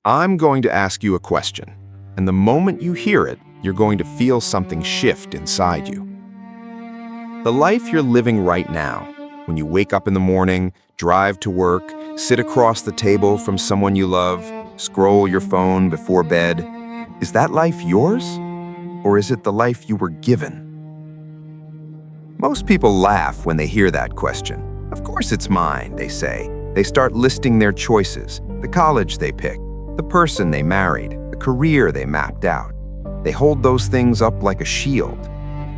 I'm going to ask you a question, and the moment you hear it, you're going to feel something shift inside you. The life you're living right now, when you wake up in the morning, drive to work, sit across the table from someone you love, scroll your phone before bed, is that life yours? Or is it the life you were given? Most people laugh when they hear that question. Of course it's mine, they say. They start listing their choices, the college they picked, the person they married, the career they mapped out. They hold those things up like a shield.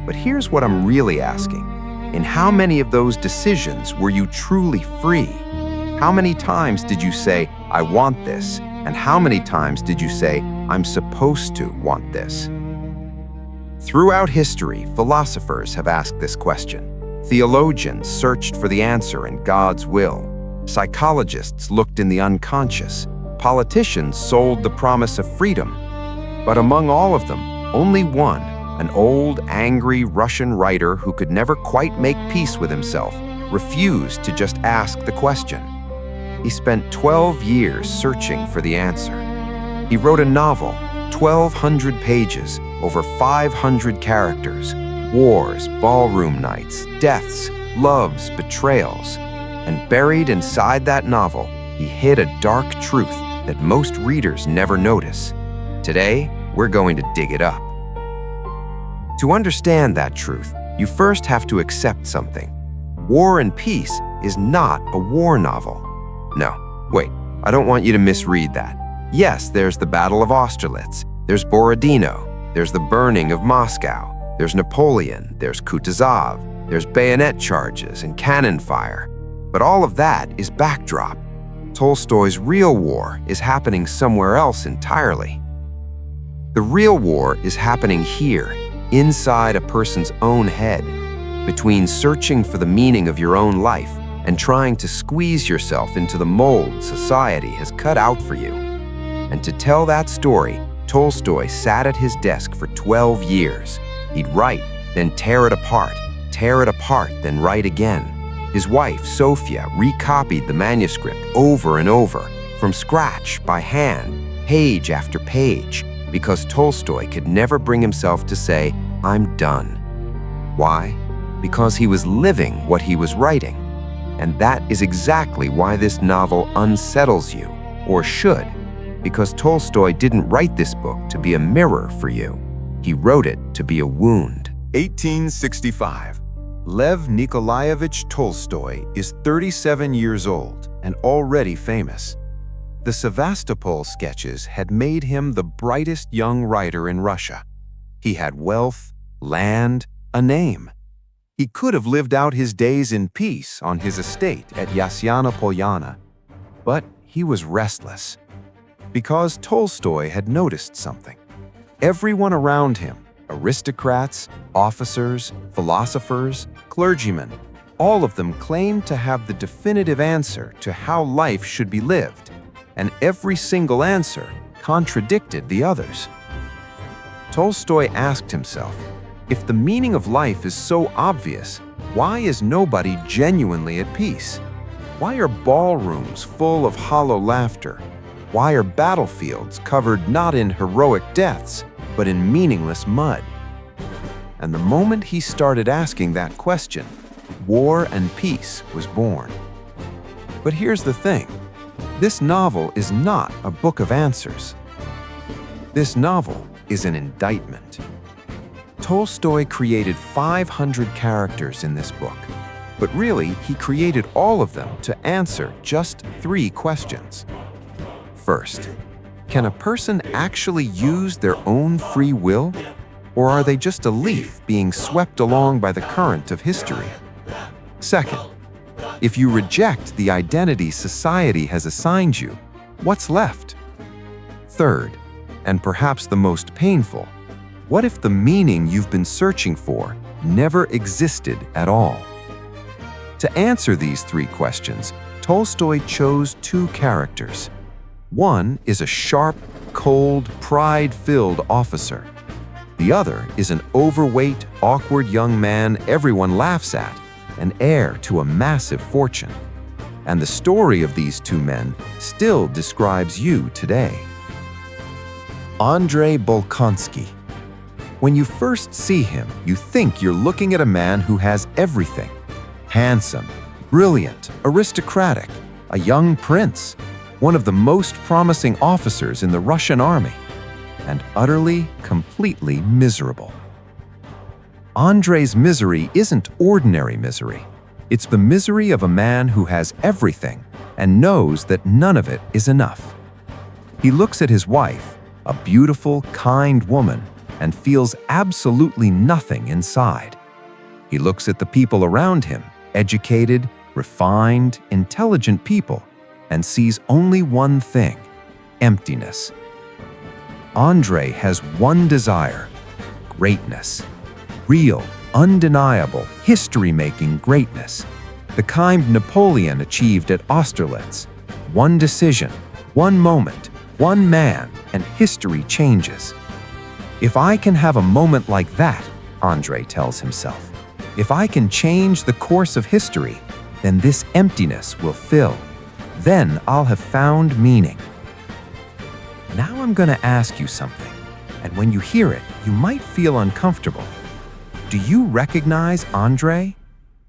But here's what I'm really asking. In how many of those decisions were you truly free? How many times did you say, I want this? And how many times did you say, I'm supposed to want this? Throughout history, philosophers have asked this question. Theologians searched for the answer in God's will. Psychologists looked in the unconscious. Politicians sold the promise of freedom. But among all of them, only one, an old, angry Russian writer who could never quite make peace with himself, refused to just ask the question. He spent 12 years searching for the answer. He wrote a novel, 1,200 pages, over 500 characters, wars, ballroom nights, deaths, loves, betrayals. And buried inside that novel, he hid a dark truth that most readers never notice. Today, we're going to dig it up. To understand that truth, you first have to accept something. War and Peace is not a war novel. No, wait, I don't want you to misread that. Yes, there's the Battle of Austerlitz, there's Borodino, there's the burning of Moscow, there's Napoleon, there's Kutuzov, there's bayonet charges and cannon fire. But all of that is backdrop. Tolstoy's real war is happening somewhere else entirely. The real war is happening here, inside a person's own head, between searching for the meaning of your own life and trying to squeeze yourself into the mold society has cut out for you. And to tell that story, Tolstoy sat at his desk for 12 years. He'd write, then tear it apart, then write again. His wife, Sophia, recopied the manuscript over and over, from scratch, by hand, page after page, because Tolstoy could never bring himself to say, I'm done. Why? Because he was living what he was writing. And that is exactly why this novel unsettles you, or should, because Tolstoy didn't write this book to be a mirror for you. He wrote it to be a wound. 1865. Lev Nikolaevich Tolstoy is 37 years old and already famous. The Sevastopol sketches had made him the brightest young writer in Russia. He had wealth, land, a name. He could have lived out his days in peace on his estate at Yasyana Polyana, but he was restless. Because Tolstoy had noticed something. Everyone around him, aristocrats, officers, philosophers, clergymen, all of them claimed to have the definitive answer to how life should be lived, and every single answer contradicted the others. Tolstoy asked himself, if the meaning of life is so obvious, why is nobody genuinely at peace? Why are ballrooms full of hollow laughter? Why are battlefields covered not in heroic deaths, but in meaningless mud? And the moment he started asking that question, War and Peace was born. But here's the thing. This novel is not a book of answers. This novel is an indictment. Tolstoy created 500 characters in this book, but really he created all of them to answer just 3 questions. First, can a person actually use their own free will, or are they just a leaf being swept along by the current of history? Second, if you reject the identity society has assigned you, what's left? Third, and perhaps the most painful, what if the meaning you've been searching for never existed at all? To answer these 3 questions, Tolstoy chose 2 characters. One is a sharp, cold, pride-filled officer. The other is an overweight, awkward young man everyone laughs at, an heir to a massive fortune. And the story of these 2 men still describes you today. Andrei Bolkonsky. When you first see him, you think you're looking at a man who has everything. Handsome, brilliant, aristocratic, a young prince, one of the most promising officers in the Russian army, and utterly, completely miserable. Andrei's misery isn't ordinary misery. It's the misery of a man who has everything and knows that none of it is enough. He looks at his wife, a beautiful, kind woman, and feels absolutely nothing inside. He looks at the people around him, educated, refined, intelligent people, and sees only one thing: emptiness. Andrei has one desire: greatness. Real, undeniable, history-making greatness. The kind Napoleon achieved at Austerlitz. One decision, one moment, one man, and history changes. If I can have a moment like that, Andrei tells himself, if I can change the course of history, then this emptiness will fill. Then I'll have found meaning. Now I'm going to ask you something, and when you hear it, you might feel uncomfortable. Do you recognize Andrei?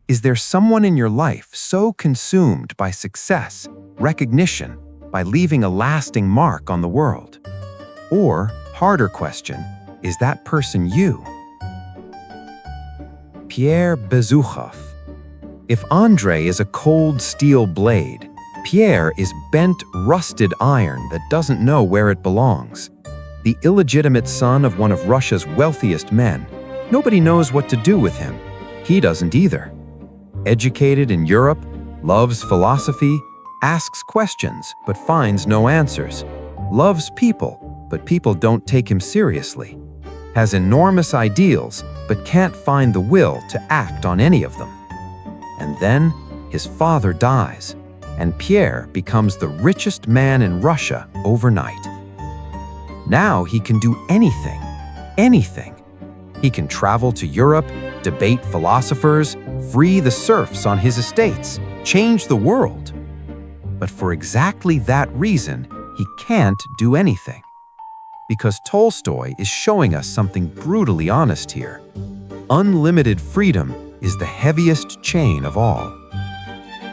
Is there someone in your life so consumed by success, recognition, by leaving a lasting mark on the world? Or, harder question, is that person you? Pierre Bezukhov. If Andrei is a cold steel blade, Pierre is bent, rusted iron that doesn't know where it belongs. The illegitimate son of one of Russia's wealthiest men. Nobody knows what to do with him. He doesn't either. Educated in Europe, loves philosophy, asks questions but finds no answers. Loves people, but people don't take him seriously. Has enormous ideals, but can't find the will to act on any of them. And then his father dies, and Pierre becomes the richest man in Russia overnight. Now he can do anything, anything. He can travel to Europe, debate philosophers, free the serfs on his estates, change the world. But for exactly that reason, he can't do anything. Because Tolstoy is showing us something brutally honest here. Unlimited freedom is the heaviest chain of all.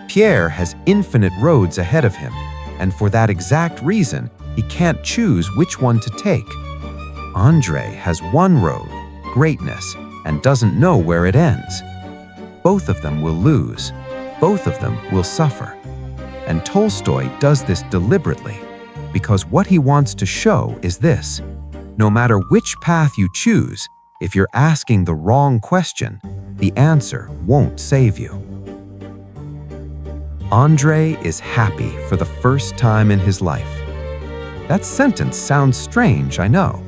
Pierre has infinite roads ahead of him, and for that exact reason, he can't choose which one to take. Andrei has one road, greatness, and doesn't know where it ends. Both of them will lose. Both of them will suffer. And Tolstoy does this deliberately, because what he wants to show is this: no matter which path you choose, if you're asking the wrong question, the answer won't save you. Andrei is happy for the first time in his life. That sentence sounds strange, I know.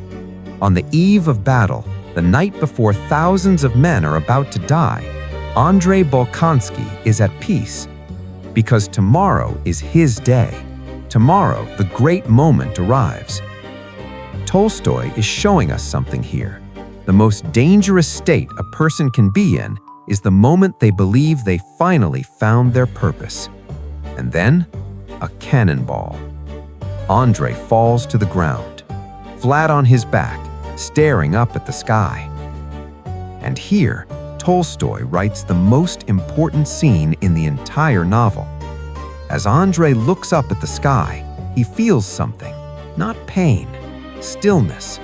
On the eve of battle, the night before thousands of men are about to die, Andrei Bolkonsky is at peace. Because tomorrow is his day. Tomorrow, the great moment arrives. Tolstoy is showing us something here. The most dangerous state a person can be in is the moment they believe they finally found their purpose. And then, a cannonball. Andrei falls to the ground, flat on his back, staring up at the sky. And here, Tolstoy writes the most important scene in the entire novel. As Andrei looks up at the sky, he feels something, not pain, stillness.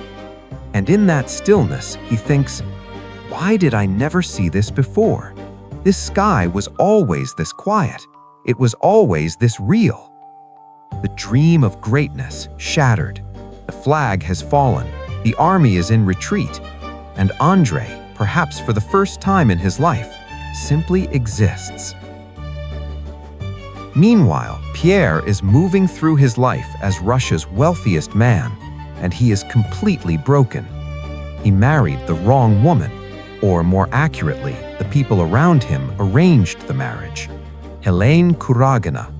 And in that stillness, he thinks, why did I never see this before? This sky was always this quiet. It was always this real. The dream of greatness shattered. The flag has fallen. The army is in retreat. And Andrei, perhaps for the first time in his life, simply exists. Meanwhile, Pierre is moving through his life as Russia's wealthiest man, and he is completely broken. He married the wrong woman, or more accurately, the people around him arranged the marriage. Helene Kuragina,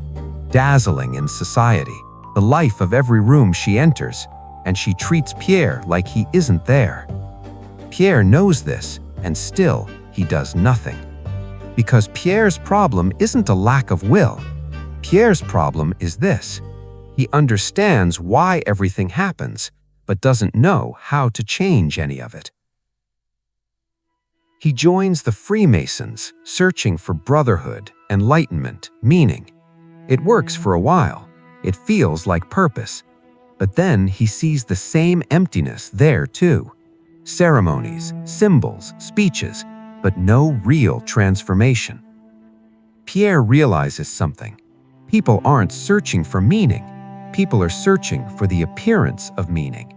dazzling in society, the life of every room she enters, and she treats Pierre like he isn't there. Pierre knows this, and still he does nothing. Because Pierre's problem isn't a lack of will. Pierre's problem is this: he understands why everything happens, but doesn't know how to change any of it. He joins the Freemasons, searching for brotherhood, enlightenment, meaning. It works for a while. It feels like purpose. But then he sees the same emptiness there too. Ceremonies, symbols, speeches, but no real transformation. Pierre realizes something. People aren't searching for meaning. People are searching for the appearance of meaning.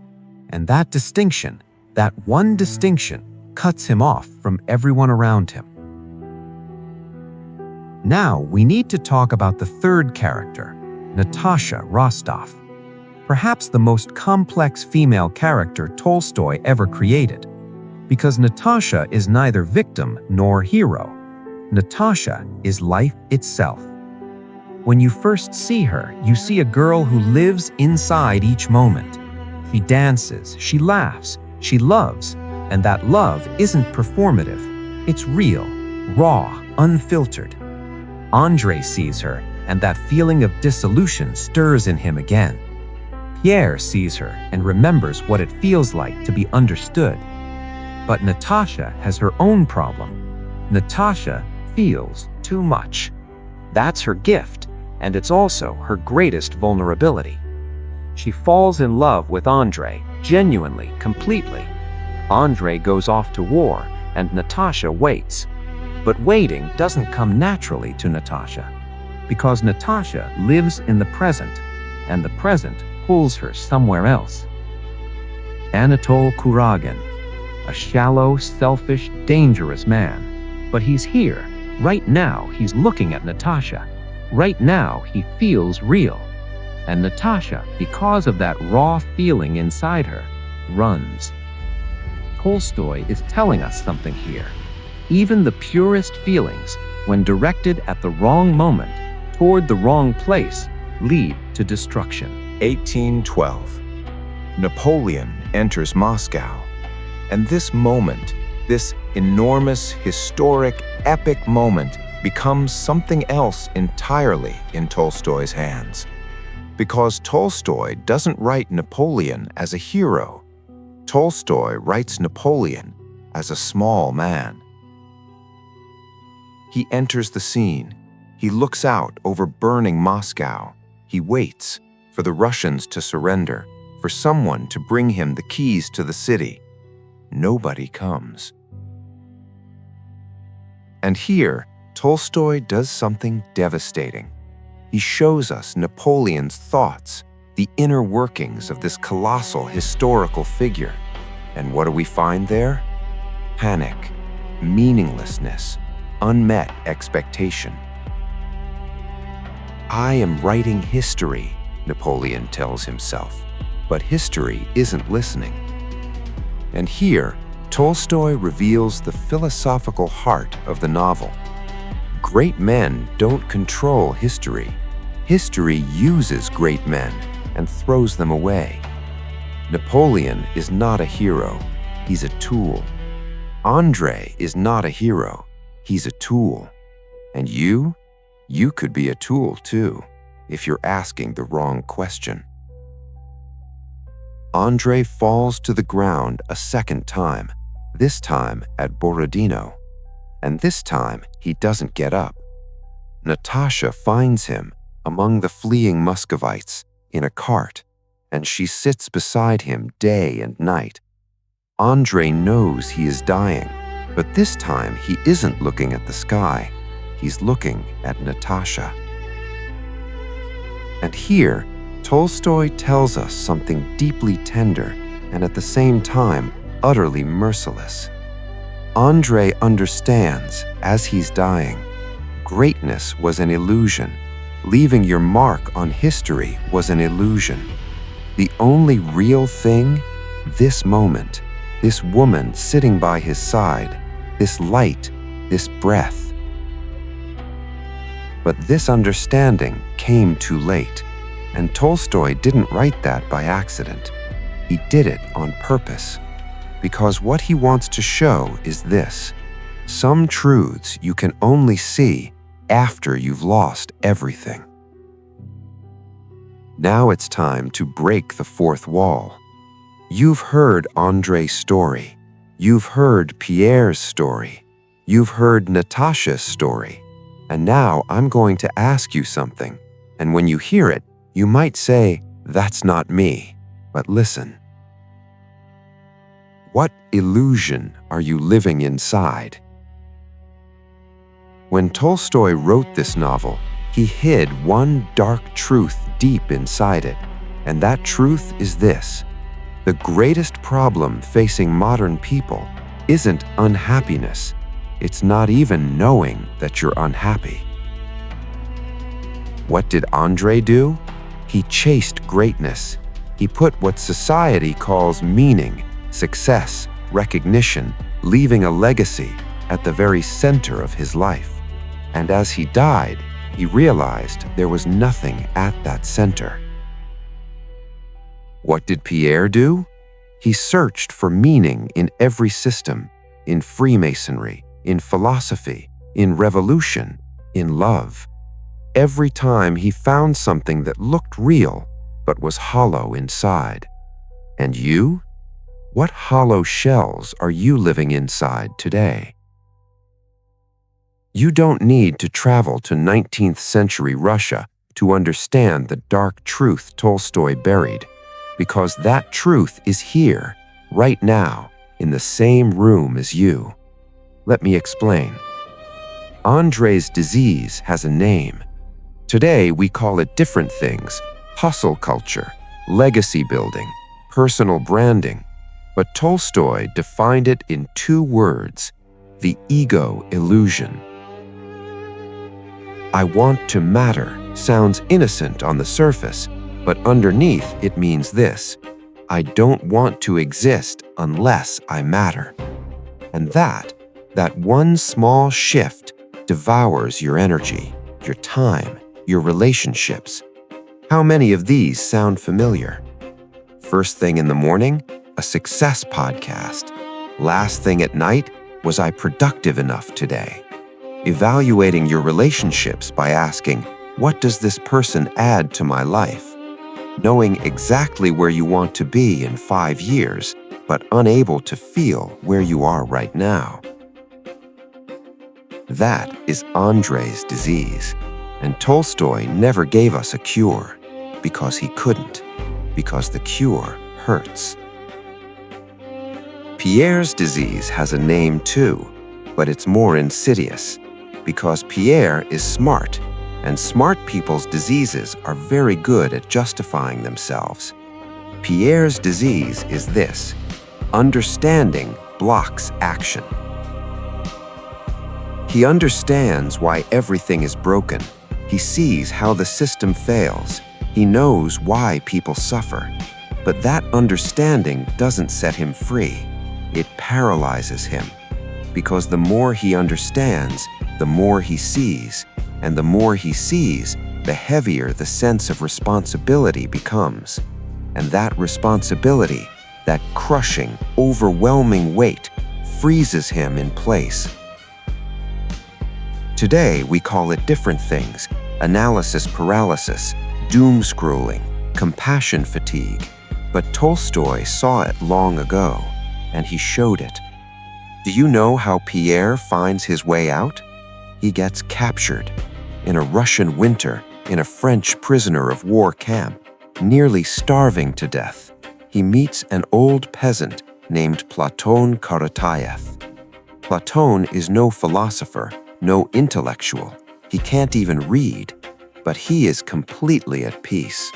And that distinction, that one distinction, cuts him off from everyone around him. Now we need to talk about the third character, Natasha Rostova. Perhaps the most complex female character Tolstoy ever created, because Natasha is neither victim nor hero. Natasha is life itself. When you first see her, you see a girl who lives inside each moment. She dances, she laughs, she loves, and that love isn't performative. It's real, raw, unfiltered. Andrei sees her, and that feeling of dissolution stirs in him again. Pierre sees her and remembers what it feels like to be understood. But Natasha has her own problem. Natasha feels too much. That's her gift, and it's also her greatest vulnerability. She falls in love with Andrei, genuinely, completely. Andrei goes off to war, and Natasha waits. But waiting doesn't come naturally to Natasha, because Natasha lives in the present, and the present pulls her somewhere else. Anatol Kuragin, a shallow, selfish, dangerous man. But he's here. Right now, he's looking at Natasha. Right now, he feels real. And Natasha, because of that raw feeling inside her, runs. Tolstoy is telling us something here. Even the purest feelings, when directed at the wrong moment, toward the wrong place, lead to destruction. 1812. Napoleon enters Moscow. And this moment, this enormous, historic, epic moment, becomes something else entirely in Tolstoy's hands. Because Tolstoy doesn't write Napoleon as a hero. Tolstoy writes Napoleon as a small man. He enters the scene. He looks out over burning Moscow. He waits for the Russians to surrender, for someone to bring him the keys to the city. Nobody comes. And here, Tolstoy does something devastating. He shows us Napoleon's thoughts, the inner workings of this colossal historical figure. And what do we find there? Panic, meaninglessness, unmet expectation. I am writing history, Napoleon tells himself, but history isn't listening. And here, Tolstoy reveals the philosophical heart of the novel. Great men don't control history. History uses great men and throws them away. Napoleon is not a hero, he's a tool. Andrei is not a hero, he's a tool. And you could be a tool too, if you're asking the wrong question. Andrei falls to the ground a second time, this time at Borodino. And this time, he doesn't get up. Natasha finds him among the fleeing Muscovites in a cart, and she sits beside him day and night. Andrei knows he is dying, but this time he isn't looking at the sky. He's looking at Natasha. And here, Tolstoy tells us something deeply tender and at the same time utterly merciless. Andrei understands, as he's dying, greatness was an illusion. Leaving your mark on history was an illusion. The only real thing, this moment, this woman sitting by his side, this light, this breath. But this understanding came too late, and Tolstoy didn't write that by accident. He did it on purpose. Because what he wants to show is this: some truths you can only see after you've lost everything. Now it's time to break the fourth wall. You've heard Andre's story. You've heard Pierre's story. You've heard Natasha's story. And now I'm going to ask you something. And when you hear it, you might say, "That's not me." But listen. What illusion are you living inside? When Tolstoy wrote this novel, he hid one dark truth deep inside it. And that truth is this: the greatest problem facing modern people isn't unhappiness. It's not even knowing that you're unhappy. What did Andre do? He chased greatness. He put what society calls meaning, success, recognition, leaving a legacy at the very center of his life. And as he died, he realized there was nothing at that center. What did Pierre do? He searched for meaning in every system, in Freemasonry, in philosophy, in revolution, in love. Every time he found something that looked real, but was hollow inside. And you? What hollow shells are you living inside today? You don't need to travel to 19th century Russia to understand the dark truth Tolstoy buried, because that truth is here, right now, in the same room as you. Let me explain. Andre's disease has a name. Today we call it different things: hustle culture, legacy building, personal branding. But Tolstoy defined it in 2 words: the ego illusion. I want to matter sounds innocent on the surface, but underneath it means this: I don't want to exist unless I matter. And that one small shift devours your energy, your time, your relationships. How many of these sound familiar? First thing in the morning, a success podcast. Last thing at night, was I productive enough today? Evaluating your relationships by asking, what does this person add to my life? Knowing exactly where you want to be in 5 years, but unable to feel where you are right now. That is Andre's disease. And Tolstoy never gave us a cure, because he couldn't, because the cure hurts. Pierre's disease has a name too, but it's more insidious, because Pierre is smart, and smart people's diseases are very good at justifying themselves. Pierre's disease is this: understanding blocks action. He understands why everything is broken. He sees how the system fails. He knows why people suffer. But that understanding doesn't set him free. It paralyzes him. Because the more he understands, the more he sees. And the more he sees, the heavier the sense of responsibility becomes. And that responsibility, that crushing, overwhelming weight, freezes him in place. Today, we call it different things: analysis paralysis, doom scrolling, compassion fatigue. But Tolstoy saw it long ago, and he showed it. Do you know how Pierre finds his way out? He gets captured. In a Russian winter, in a French prisoner of war camp, nearly starving to death, he meets an old peasant named Platon Karateyev. Platon is no philosopher, no intellectual. He can't even read, but he is completely at peace.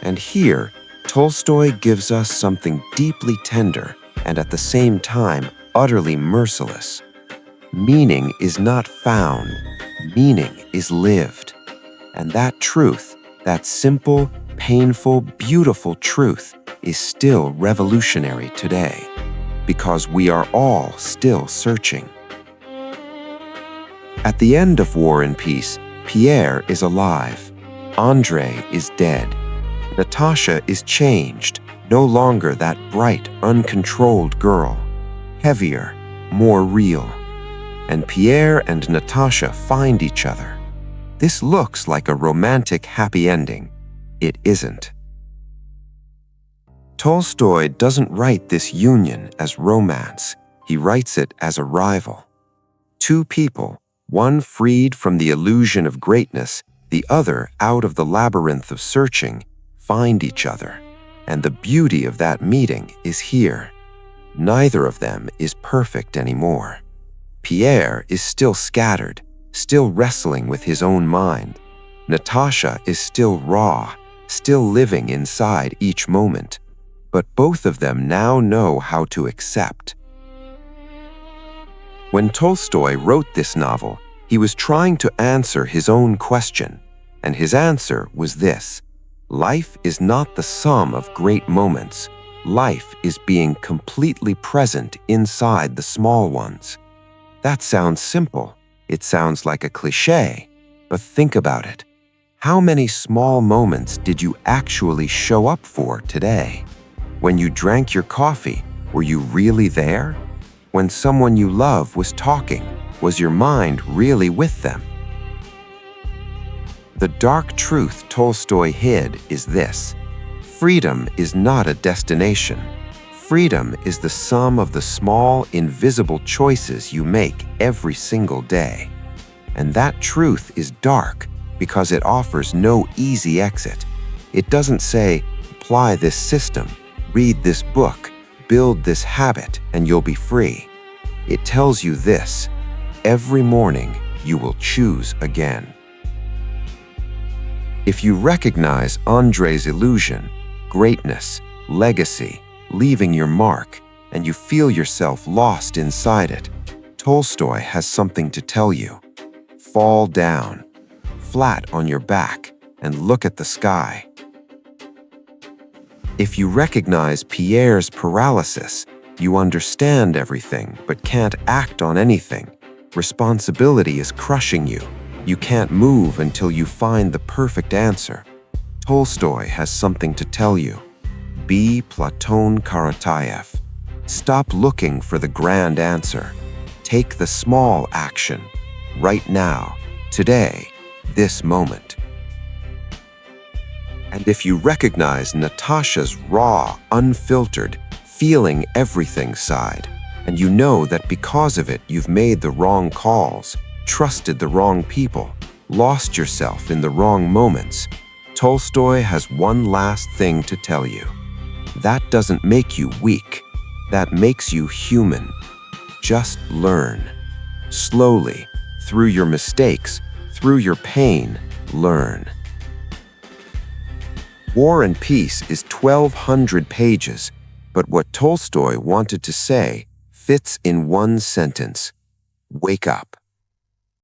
And here, Tolstoy gives us something deeply tender and at the same time utterly merciless. Meaning is not found, meaning is lived. And that truth, that simple, painful, beautiful truth, is still revolutionary today, because we are all still searching. At the end of War and Peace, Pierre is alive. Andre is dead. Natasha is changed, no longer that bright, uncontrolled girl. Heavier, more real. And Pierre and Natasha find each other. This looks like a romantic happy ending. It isn't. Tolstoy doesn't write this union as romance. He writes it as a rival. Two people, one freed from the illusion of greatness, the other out of the labyrinth of searching, find each other. And the beauty of that meeting is here. Neither of them is perfect anymore. Pierre is still scattered, still wrestling with his own mind. Natasha is still raw, still living inside each moment. But both of them now know how to accept. When Tolstoy wrote this novel, he was trying to answer his own question, and his answer was this: life is not the sum of great moments. Life is being completely present inside the small ones. That sounds simple. It sounds like a cliché, but think about it. How many small moments did you actually show up for today? When you drank your coffee, were you really there? When someone you love was talking, was your mind really with them? The dark truth Tolstoy hid is this: freedom is not a destination. Freedom is the sum of the small, invisible choices you make every single day. And that truth is dark because it offers no easy exit. It doesn't say, apply this system, read this book, build this habit, and you'll be free. It tells you this: every morning you will choose again. If you recognize Andrei's illusion, greatness, legacy, leaving your mark, and you feel yourself lost inside it, Tolstoy has something to tell you. Fall down, flat on your back, and look at the sky. If you recognize Pierre's paralysis, you understand everything but can't act on anything. Responsibility is crushing you. You can't move until you find the perfect answer. Tolstoy has something to tell you. Be Platon Karatayev. Stop looking for the grand answer. Take the small action, right now, today, this moment. And if you recognize Natasha's raw, unfiltered, feeling everything side, and you know that because of it you've made the wrong calls, trusted the wrong people, lost yourself in the wrong moments, Tolstoy has one last thing to tell you. That doesn't make you weak. That makes you human. Just learn. Slowly, through your mistakes, through your pain, learn. War and Peace is 1,200 pages, but what Tolstoy wanted to say fits in one sentence: wake up.